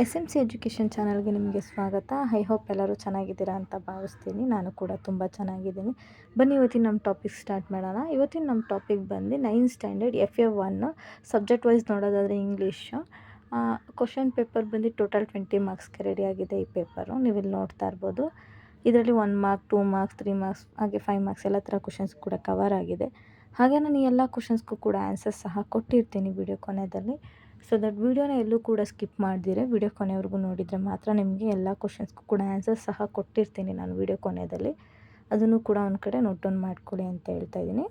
S M C education ಚಾನಲ್ಗೆ ನಿಮಗೆ ಸ್ವಾಗತ. ಐ ಹೋಪ್ ಎಲ್ಲರೂ ಚೆನ್ನಾಗಿದ್ದೀರಾ ಅಂತ ಭಾವಿಸ್ತೀನಿ. ನಾನು ಕೂಡ ತುಂಬ ಚೆನ್ನಾಗಿದ್ದೀನಿ. ಬನ್ನಿ ಇವತ್ತಿನ ನಮ್ಮ ಟಾಪಿಕ್ ಸ್ಟಾರ್ಟ್ ಮಾಡೋಣ. ಇವತ್ತಿನ ನಮ್ಮ ಟಾಪಿಕ್ ಬಂದು 9th standard FA1 subject wise ನೋಡೋದಾದರೆ ಇಂಗ್ಲೀಷು. ಕ್ವಶನ್ ಪೇಪರ್ ಬಂದು ಟೋಟಲ್ 20 ಮಾರ್ಕ್ಸ್ಗೆ ರೆಡಿ ಆಗಿದೆ ಈ ಪೇಪರು. ನೀವು ಇಲ್ಲಿ ನೋಡ್ತಾ ಇರ್ಬೋದು. ಇದರಲ್ಲಿ 1 ಮಾರ್ಕ್, 2 ಮಾರ್ಕ್ಸ್, 3 ಮಾರ್ಕ್ಸ್ ಹಾಗೆ 5 ಮಾರ್ಕ್ಸ್ ಎಲ್ಲ ಥರ ಕ್ವಶನ್ಸ್ ಕೂಡ ಕವರ್ ಆಗಿದೆ. ಹಾಗೆ ನಾನು ಈ ಎಲ್ಲ ಕ್ವಶನ್ಸ್ಗೂ ಕೂಡ ಆನ್ಸರ್ಸ್ ಸಹ ಕೊಟ್ಟಿರ್ತೀನಿ ವಿಡಿಯೋ ಕೊನೆಯಲ್ಲಿ. ಸೊ ದಟ್ ವೀಡಿಯೋನ ಎಲ್ಲೂ ಕೂಡ ಸ್ಕಿಪ್ ಮಾಡ್ದಿರೆ ವಿಡಿಯೋ ಕೊನೆವರೆಗೂ ನೋಡಿದರೆ ಮಾತ್ರ ನಿಮಗೆ ಎಲ್ಲ ಕ್ವಶನ್ಸ್ಗೂ ಕೂಡ ಆನ್ಸರ್ಸ್ ಸಹ ಕೊಟ್ಟಿರ್ತೀನಿ ನಾನು ವಿಡಿಯೋ ಕೊನೆಯಲ್ಲಿ. ಅದನ್ನು ಕೂಡ ಒಂದು ಕಡೆ ನೋಟ್ ಡೌನ್ ಮಾಡ್ಕೊಳ್ಳಿ ಅಂತ ಹೇಳ್ತಾ ಇದ್ದೀನಿ.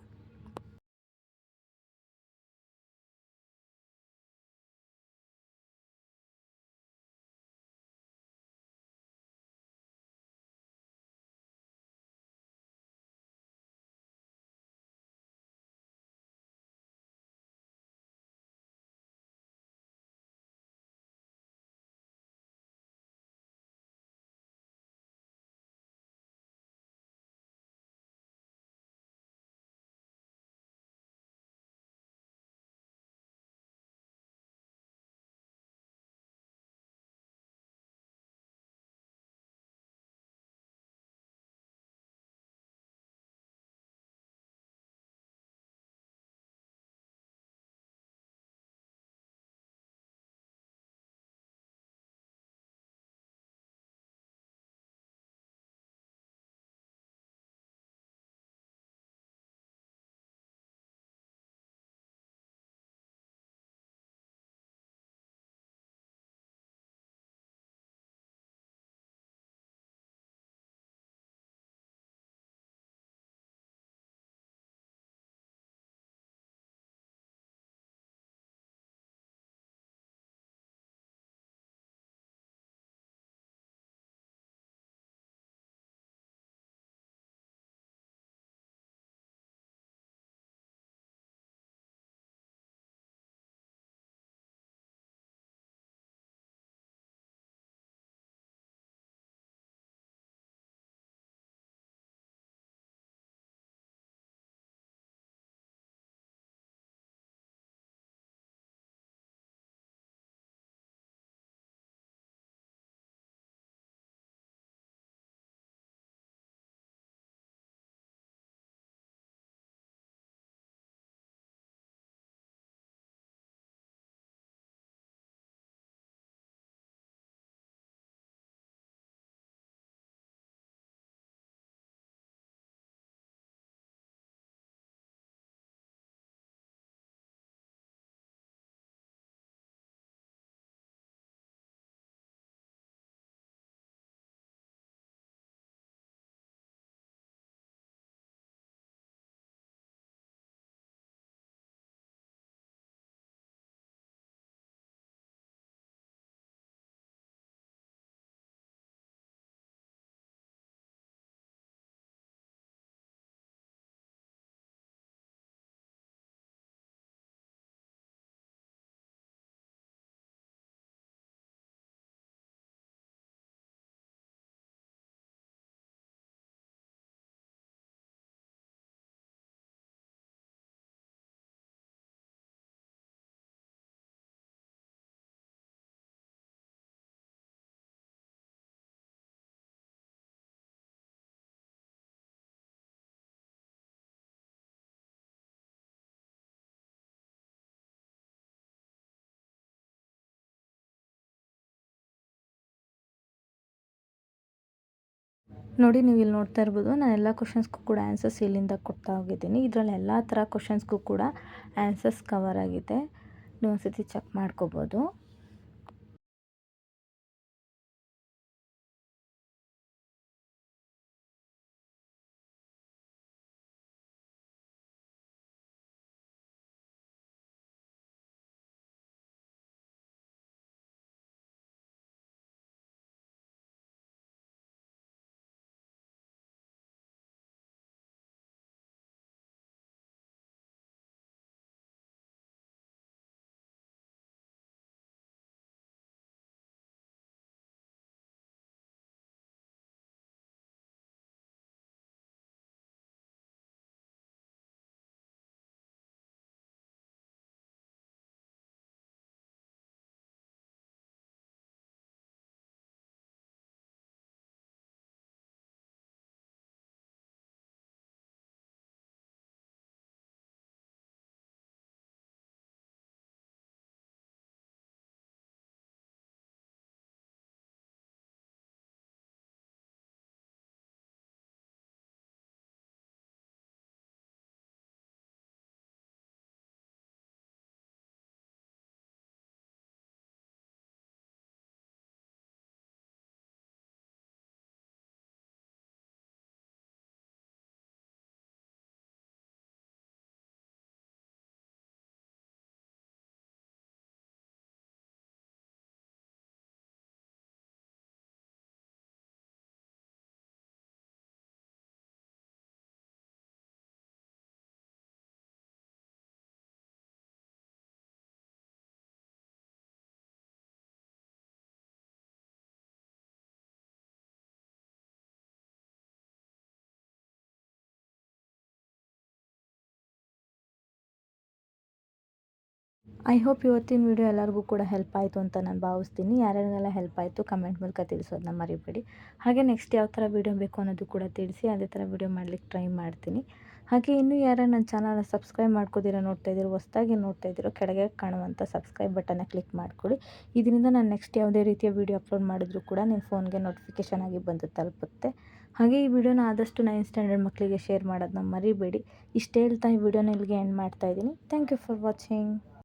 ನೋಡಿ ನೀವು ಇಲ್ಲಿ ನೋಡ್ತಾ ಇರ್ಬೋದು, ನಾನು ಎಲ್ಲ ಕ್ವಶನ್ಸ್ಗೂ ಕೂಡ ಆನ್ಸರ್ಸ್ ಇಲ್ಲಿಂದ ಕೊಡ್ತಾ ಹೋಗಿದ್ದೀನಿ. ಇದರಲ್ಲಿ ಎಲ್ಲ ಥರ ಕ್ವಶನ್ಸ್ಗೂ ಕೂಡ ಆನ್ಸರ್ಸ್ ಕವರ್ ಆಗಿದೆ. ನೀವು ಒಂದು ಸತಿ ಚೆಕ್ ಮಾಡ್ಕೋಬೋದು. ಐ ಹೋಪ್ ಇವತ್ತಿನ ವಿಡಿಯೋ ಎಲ್ಲರಿಗೂ ಕೂಡ ಹೆಲ್ಪ್ ಆಯಿತು ಅಂತ ನಾನು ಭಾವಿಸ್ತೀನಿ. ಯಾರ್ಯಾರಿಗೆಲ್ಲ ಹೆಲ್ಪ್ ಆಯಿತು ಕಮೆಂಟ್ ಮೂಲಕ ತಿಳಿಸೋದನ್ನ ಮರಿಬೇಡಿ. ಹಾಗೆ ನೆಕ್ಸ್ಟ್ ಯಾವ ಥರ ವಿಡಿಯೋ ಬೇಕು ಅನ್ನೋದು ಕೂಡ ತಿಳಿಸಿ, ಅದೇ ಥರ ವಿಡಿಯೋ ಮಾಡಲಿಕ್ಕೆ ಟ್ರೈ ಮಾಡ್ತೀನಿ. ಹಾಗೆ ಇನ್ನೂ ಯಾರು ನನ್ನ ಚಾನಲ್ನ ಸಬ್ಸ್ಕ್ರೈಬ್ ಮಾಡ್ಕೋದಿರೋ ನೋಡ್ತಾ ಇದ್ದೀರೋ, ಹೊಸದಾಗಿ ನೋಡ್ತಾ ಇದ್ದೀರೋ, ಕೆಳಗೆ ಕಾಣುವಂಥ ಸಬ್ಸ್ಕ್ರೈಬ್ ಬಟನ್ನ ಕ್ಲಿಕ್ ಮಾಡ್ಕೊಳ್ಳಿ. ಇದರಿಂದ ನಾನು ನೆಕ್ಸ್ಟ್ ಯಾವುದೇ ರೀತಿಯ ವಿಡಿಯೋ ಅಪ್ಲೋಡ್ ಮಾಡಿದ್ರೂ ಕೂಡ ನಿಮ್ಮ ಫೋನ್ಗೆ ನೋಟಿಫಿಕೇಷನ್ ಆಗಿ ಬಂದು ತಲುಪುತ್ತೆ. ಹಾಗೆ ಈ ವಿಡಿಯೋನ ಆದಷ್ಟು 9th ಸ್ಟ್ಯಾಂಡರ್ಡ್ ಮಕ್ಕಳಿಗೆ ಶೇರ್ ಮಾಡೋದನ್ನ ಮರಿಬೇಡಿ. ಇಷ್ಟು ಹೇಳ್ತಾ ಈ ವಿಡಿಯೋನ ಇಲ್ಲಿಗೆ ಎಂಡ್ ಮಾಡ್ತಾ ಇದ್ದೀನಿ. Thank you for watching.